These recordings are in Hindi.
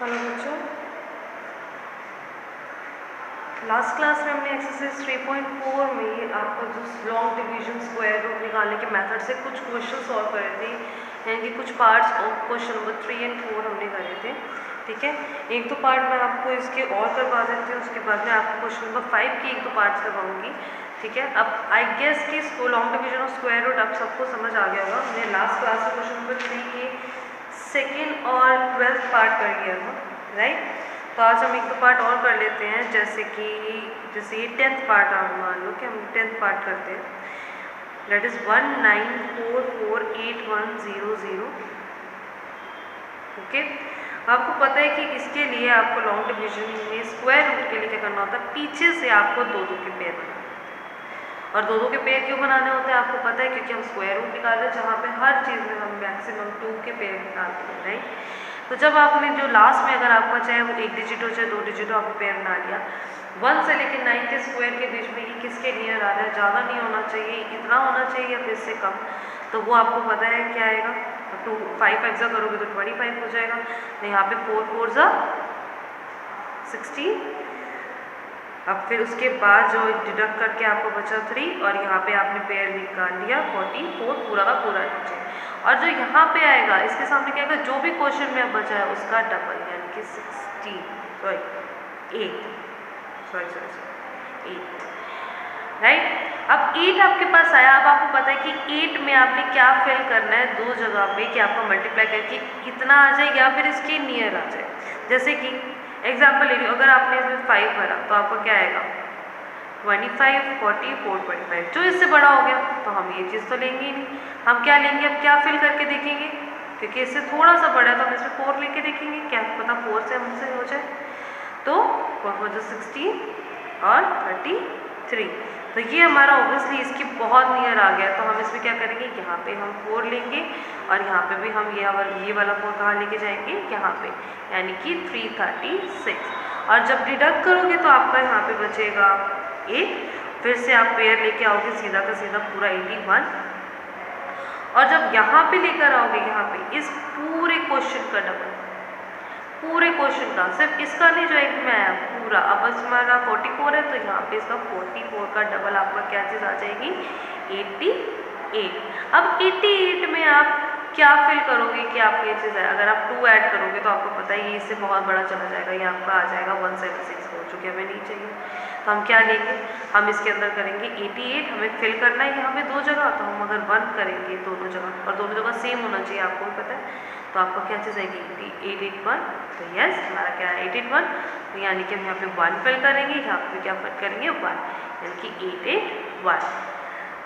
हेलो बच्चों, लास्ट क्लास में हमने एक्सरसाइज 3.4 में आपको जो लॉन्ग डिवीजन स्क्वायर रूट निकालने के मेथड से कुछ क्वेश्चन सॉल्व करे थे, यानी कि कुछ पार्ट्स ऑफ क्वेश्चन नंबर 3 और 4 हमने करे थे। ठीक है, एक दो पार्ट मैं आपको इसके और करवा देती हूँ, उसके बाद में आपको क्वेश्चन नंबर 5 के एक दो पार्ट्स करवाऊंगी। ठीक है, अब आई गेस कि इसको long division of square root आप सबको समझ आ गया होगा। हमने लास्ट क्लास में क्वेश्चन नंबर 3 के सेकेंड और 12th पार्ट कर लिया था, राइट। तो आज हम एक दो पार्ट और कर लेते हैं, जैसे ये 10th पार्ट आप मान लो कि हम 10th पार्ट करते हैं। That is 19448100। ओके, आपको पता है कि इसके लिए आपको लॉन्ग डिवीजन में स्क्वायर रूट के लिए क्या करना होता है, पीछे से आपको दो दो के पेयर बनाना। और दो दो के पेयर क्यों बनाने होते हैं आपको पता है, क्योंकि हम स्क्वायर रूट निकाल रहे हैं जहाँ पे हर चीज़ में हम मैक्सिमम 2 के पेयर निकालते हैं, राइट। तो जब आपने जो लास्ट में अगर आपका चाहे वो 1 डिजिट हो चाहे 2 डिजिट हो, आपको पेयर बना लिया 1 से लेकर 9 के स्क्वायर के बीच में ये किसके नियर आ रहा है, ज़्यादा नहीं होना चाहिए, इतना होना चाहिए या फिर इससे कम। तो वो आपको पता है क्या आएगा, 2 5 5 ज़ा करोगे तो 25 हो जाएगा। तो यहाँ पे 4 4 ज़ा 16। अब फिर उसके बाद जो डिडक्ट करके आपको बचा 3 और यहाँ पे आपने पेयर निकाल लिया 44 पूरा का पूरा नीचे। और जो यहाँ पे आएगा इसके सामने क्या आएगा, जो भी क्वेश्चन में अब बचा है उसका डबल, यानी कि 8, राइट। अब 8 आपके पास आया। अब आपको पता है कि 8 में आपने क्या फिल करना है, दो जगह पे कि आपको मल्टीप्लाई करके इतना आ जाए या फिर इसके नियर आ जाए। जैसे कि एग्जाम्पल ले लो, अगर आपने इसमें 5 भरा तो आपको क्या आएगा 25 40 4 25। जो इससे बड़ा हो गया तो हम ये चीज़ तो लेंगे ही नहीं, हम क्या लेंगे, अब क्या फिल करके देखेंगे, क्योंकि इससे थोड़ा सा बड़ा है तो हम इसमें 4 लेके देखेंगे, क्या पता 4 से हमसे हो जाए। तो 4 4 16 और 33। तो ये हमारा ऑब्वियसली इसकी बहुत नियर आ गया। तो हम इसमें क्या करेंगे, यहाँ पे हम 4 लेंगे और यहाँ पे भी हम ये वाला 4 कहाँ लेके जाएंगे, यहाँ पे, यानी कि 336। और जब डिडक्ट करोगे तो आपका यहाँ पे बचेगा 8। फिर से आप पेयर लेके आओगे सीधा का सीधा पूरा 81। और जब यहाँ पे लेकर आओगे, यहाँ पे इस पूरे क्वेश्चन का डबल, पूरे क्वेश्चन का, सिर्फ इसका नहीं जो एक में आया पूरा। अब हमारा 44 है तो यहाँ पे इसका 44 का डबल आपका क्या चीज़ आ जाएगी 88। अब 88 में आप क्या फिल करोगे कि आपको ये चीज़ है, अगर आप 2 ऐड करोगे तो आपको पता है ये इससे बहुत बड़ा चला जाएगा, ये आपका आ जाएगा 176 जो कि हमें नहीं चाहिए। तो हम क्या लेंगे, हम इसके अंदर करेंगे 88, हमें फिल करना है यहाँ पे दो जगह, तो हम अगर 1 करेंगे दोनों जगह, और दोनों जगह सेम होना चाहिए, आपको भी पता है। तो आपको क्या चीज़ आएगी 881। तो यस, हमारा क्या है 881। तो यानी कि हम यहाँ पे 1 फिल करेंगे, यहाँ पे क्या फिल करेंगे 1, यानी कि 881।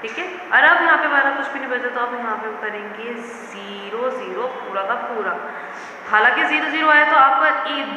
ठीक है, और अब यहाँ पे हमारा कुछ भी नहीं बचा, तो अब यहाँ पे हम करेंगे 0 0 पूरा का पूरा। हालांकि 0 0 आया तो आपका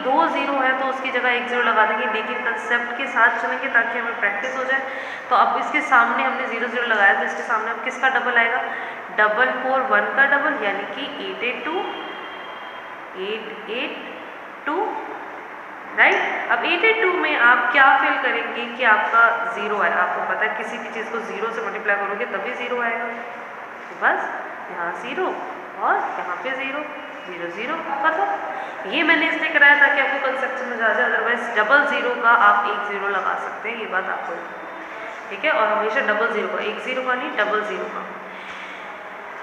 2 0 है तो उसकी जगह 1 0 लगा देंगे, लेकिन कंसेप्ट के साथ चलेंगे ताकि हमें प्रैक्टिस हो जाए। तो अब इसके सामने हमने 0 0 लगाया, तो इसके सामने अब किसका डबल आएगा, 441 का डबल, यानी कि 882, राइट। अब 882 में आप क्या फिल करेंगे कि आपका 0 है। आपको पता है किसी भी चीज़ को 0 से मल्टीप्लाई करोगे तभी 0 आएगा। तो बस यहाँ 0 और यहाँ पे 0 0 0 खत्म। ये मैंने इसलिए कराया ताकि आपको कंसेप्ट समझ आ जाए, अदरवाइज डबल 0 का आप 1 0 लगा सकते हैं, ये बात आपको, ठीक है। और हमेशा डबल 0 का, 1 0 का नहीं, डबल 0 का।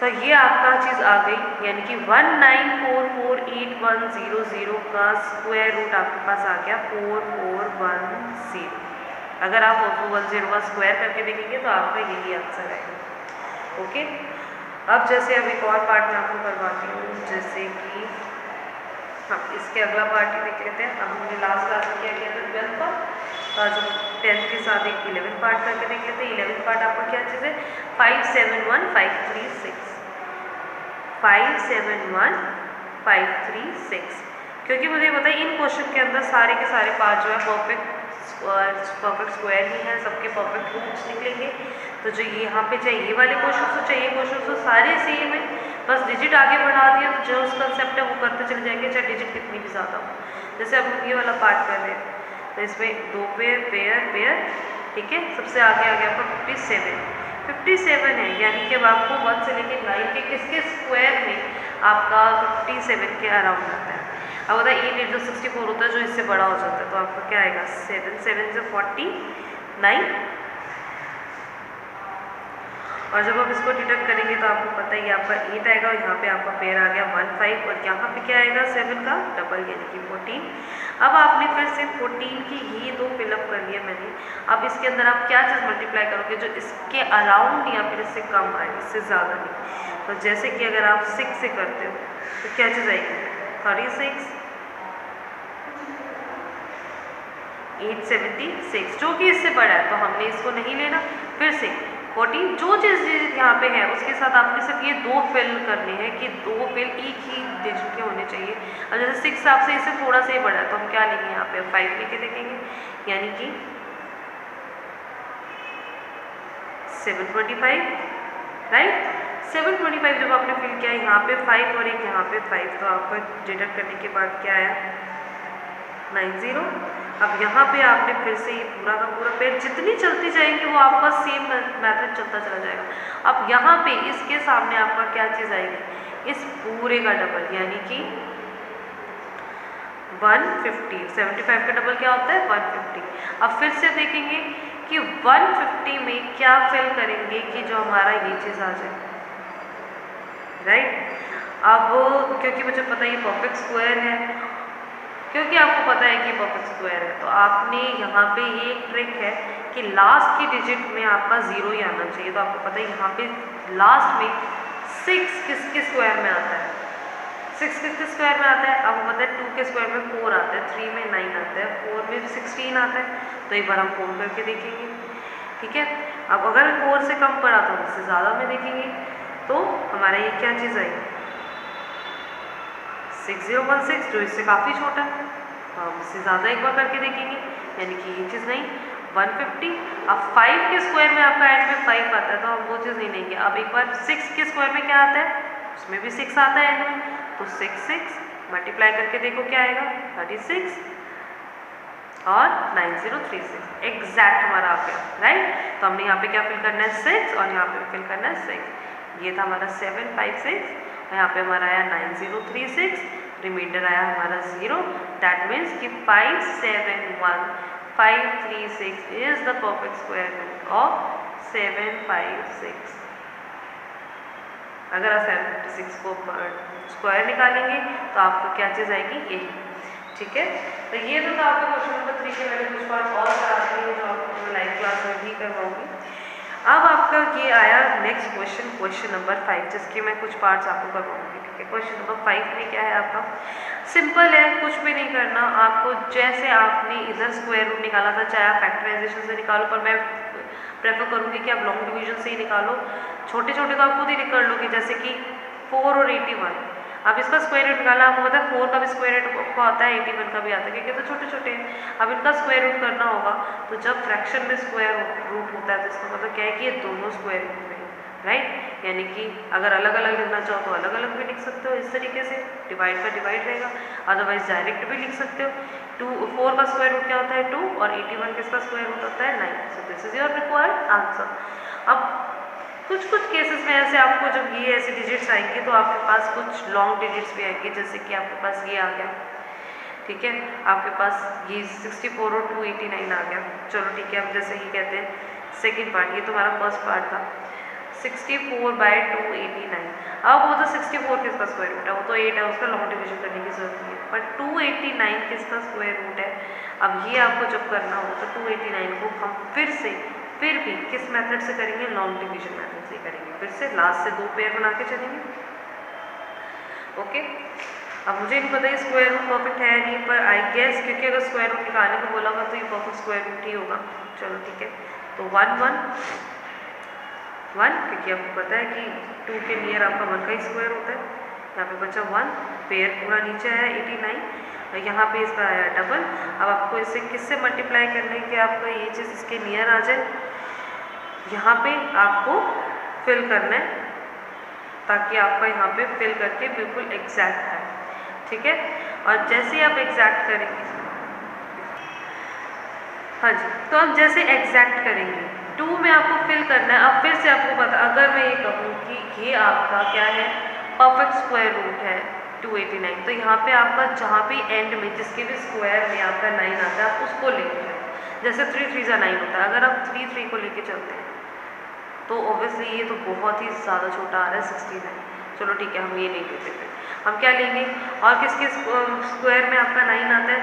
तो ये आपका चीज़ आ गई, यानी कि 19448100 का स्क्वायर रूट आपके पास आ गया 4410। अगर आप 4410 का स्क्वायर करके देखेंगे तो आपका यही आंसर आएगा। ओके, अब जैसे अब एक और पार्ट में आपको करवाती हूँ, जैसे कि हम इसके अगला पार्ट ही देख लेते हैं। अब हमने लास्ट क्लास में क्या किया था 12th का, तो आज हम 10th के साथ एक 11th पार्ट करके देख लेते हैं। 11th पार्ट आपका क्या चीज़ है, 571536 571 क्योंकि मुझे पता है इन क्वेश्चन के अंदर सारे के सारे पार्ट जो है परफेक्ट स्क्वायर ही हैं, सबके परफेक्ट रूट्स निकलेंगे। तो जो यहाँ पे चाहे ये वाले क्वेश्चन हो चाहे ये क्वेश्चन हो, सारे सेम है, बस डिजिट आगे बढ़ा दिया तो जो उस कंसेप्ट है वो करते चले जाएंगे, चाहे डिजिट कितनी भी ज़्यादा हो। जैसे अब हम ये वाला पार्ट कर रहे हैं, तो इसमें 2 पेयर, ठीक है। सबसे आगे आ गया आपका 57 है, यानी कि अब आपको 1 से लेकर 9 के किसके स्क्वायर में आपका 57 के अराउंड आता है। अब होता है 8 8 जो 64 होता है, जो इससे बड़ा हो जाता है, तो आपका क्या आएगा 7 7 से 49। और जब आप इसको डिडक्ट करेंगे तो आपको पता ही आपका 8 आएगा, और यहाँ पे आपका पेयर आ गया 1 5, और यहाँ पे क्या आएगा 7 का डबल यानी कि 14। अब आपने फिर से 14 की ही दो फिलअप कर लिए मैंने। अब इसके अंदर आप क्या चीज़ मल्टीप्लाई करोगे जो इसके अराउंड या फिर इससे कम आए, इससे ज़्यादा नहीं। तो जैसे कि अगर आप 6 से करते हो तो क्या चीज़ आएगी 36 876, जो कि इससे बड़ा है तो हमने इसको नहीं लेना। फिर से 14, जो चीज़ यहाँ पे है उसके साथ आपने सिर्फ ये दो फिल करने हैं कि दो फिल एक ही डिजिट के होने चाहिए। अब जैसे 6 आपसे इससे थोड़ा सा ही बड़ा है तो हम क्या लेंगे यहाँ पे 5 लेके देखेंगे, यानी कि 725, राइट। 725 जब आपने फिल किया यहाँ पे 5 और एक यहाँ पे 5, तो आपका डिडक्ट करने के बाद क्या आया 90। अब यहाँ पे आपने फिर से ये पूरा का पूरा पेड़ जितनी चलती जाएंगी वो आपका सेम मेथड चलता चला जाएगा। अब यहाँ पे इसके सामने आपका क्या चीज़ आएगी, इस पूरे का डबल यानी कि 150। 75 का डबल क्या होता है 150। अब फिर से देखेंगे कि 150 में क्या फिल करेंगे कि जो हमारा ये चीज़ आ जाए, राइट। अब क्योंकि मुझे पता है ये परफेक्ट स्क्वायर है, क्योंकि आपको पता है कि परफेक्ट स्क्वायर है, तो आपने यहाँ पे ये एक ट्रिक है कि लास्ट की डिजिट में आपका 0 ही आना चाहिए। तो आपको पता है यहाँ पे लास्ट में 6 किसके स्क्वायर में आता है, 6 किसके स्क्वायर में आता है, आपको पता है 2 के स्क्वायर में 4 आता है, 3 में 9 आता है, 4 में 16 आता है। तो एक बार हम 4 करके देखेंगे, ठीक है। अब अगर 4 से कम पड़ा तो उससे ज़्यादा में देखेंगे, तो हमारा ये क्या चीज़ आई 6016, जो इससे काफ़ी छोटा है, तो हम इससे ज़्यादा एक बार करके देखेंगे, यानी कि ये चीज़ नहीं 150। अब 5 के स्क्वायर में आपका एंड में 5 आता है तो हम वो चीज़ नहीं लेंगे। अब एक बार 6 के स्क्वायर में क्या आता है, उसमें भी 6 आता है एंड में, तो 6 मल्टीप्लाई करके देखो क्या आएगा 36 और 9036 एग्जैक्ट हमारा आ गया, राइट। तो हमने यहाँ पे क्या फिल करना है 6 और यहाँ पे फिल करना है 6। ये था हमारा 756 और यहाँ पे हमारा आया 9036, रिमाइंडर आया हमारा 0। दैट मीन्स कि 571536 is the perfect square root of 756। अगर आप 756 को स्क्वायर निकालेंगे तो आपको क्या चीज़ आएगी यही, ठीक है। तो ये तो था आपका क्वेश्चन नंबर 3 के। मैंने कुछ पार्ट और कराते हैं जो आपको मैं लाइव क्लास में भी करवाऊंगी। अब आपका ये आया नेक्स्ट क्वेश्चन, क्वेश्चन नंबर 5, जिसके मैं कुछ पार्ट्स आपको करवाऊंगी, ठीक है। क्वेश्चन नंबर 5 में क्या है आपका, सिंपल है, कुछ भी नहीं करना आपको। जैसे आपने इधर स्क्वायर रूट निकाला था, चाहे आप फैक्टराइजेशन से निकालो, पर मैं प्रेफर करूँगी कि आप लॉन्ग डिवीजन से ही निकालो। छोटे छोटे तो आप खुद ही कर लोगे, जैसे कि 4 और 81। अब इसका स्क्वायर रूट निकालना, आपको पता है 4 का भी स्क्वायर रूट को आता है, 81 का भी आता है, क्योंकि तो छोटे छोटे हैं। अब इनका स्क्वायर रूट करना होगा, तो जब फ्रैक्शन में स्क्वायर रूट होता है तो इसका मतलब क्या है कि ये दोनों स्क्वायर रूट में, राइट। यानी कि अगर अलग अलग लिखना चाहो तो अलग अलग भी लिख सकते हो इस तरीके से, डिवाइड का डिवाइड रहेगा, अदरवाइज डायरेक्ट भी लिख सकते हो। 4 का स्क्वायर रूट क्या होता है 2 और 81 किसका स्क्वायर रूट होता है 9। So this is your required answer. अब कुछ केसेस में ऐसे आपको जब ये ऐसे डिजिट्स आएंगे तो आपके पास कुछ लॉन्ग डिजिट्स भी आएंगे, जैसे कि आपके पास ये आ गया, ठीक है। आपके पास ये 64 और 289 आ गया। चलो ठीक है, अब जैसे ही कहते हैं सेकेंड पार्ट, ये तुम्हारा फर्स्ट पार्ट था 64/289। अब वो तो 64 किसका स्क्वायर रूट है, वो तो 8 है, उसका लॉन्ग डिवीजन करने की जरूरत नहीं है। पर 289 किसका स्क्वायर रूट है, अब ये आपको जब करना हो तो 289 को हम फिर भी किस मेथड से करेंगे, लॉन्ग डिवीजन मेथड से करेंगे। फिर से लास्ट से 2 पेयर बना के चलेंगे, ओके। अब मुझे नहीं पता ये स्क्वायर रूट परफेक्ट है नहीं, पर आई गेस क्योंकि अगर स्क्वायर रूट निकालने को बोला होगा तो ये परफेक्ट स्क्वायर रूट ही होगा। चलो ठीक है, तो 1 1 1, क्योंकि आपको पता है कि 2 के नियर आपका 1 का ही स्क्वायर होता है। यहाँ पे बचा 1, पेयर पूरा नीचे है 89, यहाँ पे इसका आया डबल। अब आपको इसे किससे मल्टीप्लाई करने के आपका ये चीज़ इसके नियर आ जाए, यहाँ पे आपको फिल करना है ताकि आपका यहाँ पे फिल करके बिल्कुल एग्जैक्ट है, ठीक है। और जैसे ही आप एग्जैक्ट करेंगे, हाँ जी, तो हम जैसे एग्जैक्ट करेंगे 2 में आपको फिल करना है। अब फिर से आपको पता, अगर मैं ये कहूँ कि ये आपका क्या है परफेक्ट स्क्वायर रूट है, 289। तो यहाँ पे आपका जहाँ भी एंड में जिसके भी स्क्वायर में आपका 9 आता है आप उसको लेके जाए। जैसे 3 3 जा 9 होता है, अगर आप 3 3 को लेके चलते हैं तो ऑब्वियसली ये तो बहुत ही ज़्यादा छोटा आ रहा है 69। चलो ठीक है, हम ये नहीं लेते फिर हम क्या लेंगे, और किसके स्क्वायर में आपका 9 आता है,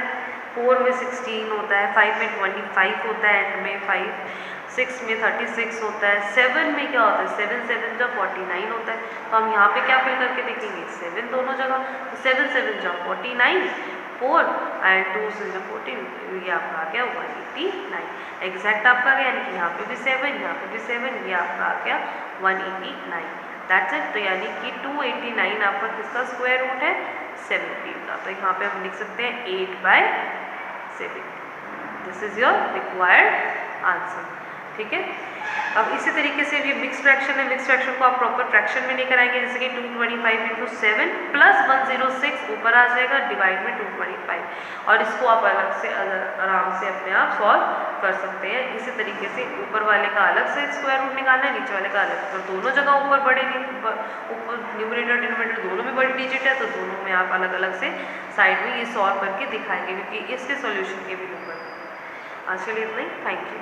4 में 16 होता है, 5 में 25 होता है, एंड में 5, 6 में 36 होता है, 7 में क्या होता है, 7 7 जो 49 होता है। तो हम यहाँ पे क्या फिल करके देखेंगे, 7 दोनों जगह, तो 7 7 जो 49, 4 एंड 2 से जो 14, ये आपका आ गया 189 एग्जैक्ट आपका आ गया, यानी कि यहाँ पे भी 7, यहाँ पे भी 7, ये आपका आ गया 189। That's it. तो यानी कि 289 आपका किसका स्क्वायर रूट है, 17 का। तो यहाँ पे हम लिख सकते हैं 8/7। This is your required answer. ठीक है, अब इसी तरीके से ये मिक्स फ्रैक्शन है, मिक्स फ्रैक्शन को आप प्रॉपर फ्रैक्शन में लेकर आएंगे, जैसे कि 225 × 7 प्लस 106 ऊपर आ जाएगा डिवाइड में 225, और इसको आप अलग से आराम से अपने आप सॉल्व कर सकते हैं। इसी तरीके से ऊपर वाले का अलग से स्क्वायर रूट निकालना है, नीचे वाले का अलग, पर दोनों जगह ऊपर बड़े ऊपर न्यूमरेटर डिनोमिनेटर दोनों में बड़ी डिजिट है, तो दोनों में आप अलग अलग से साइड में ये सॉल्व करके दिखाएंगे, क्योंकि इसके सॉल्यूशन के भी नंबर। आज के लिए इतना ही, थैंक यू।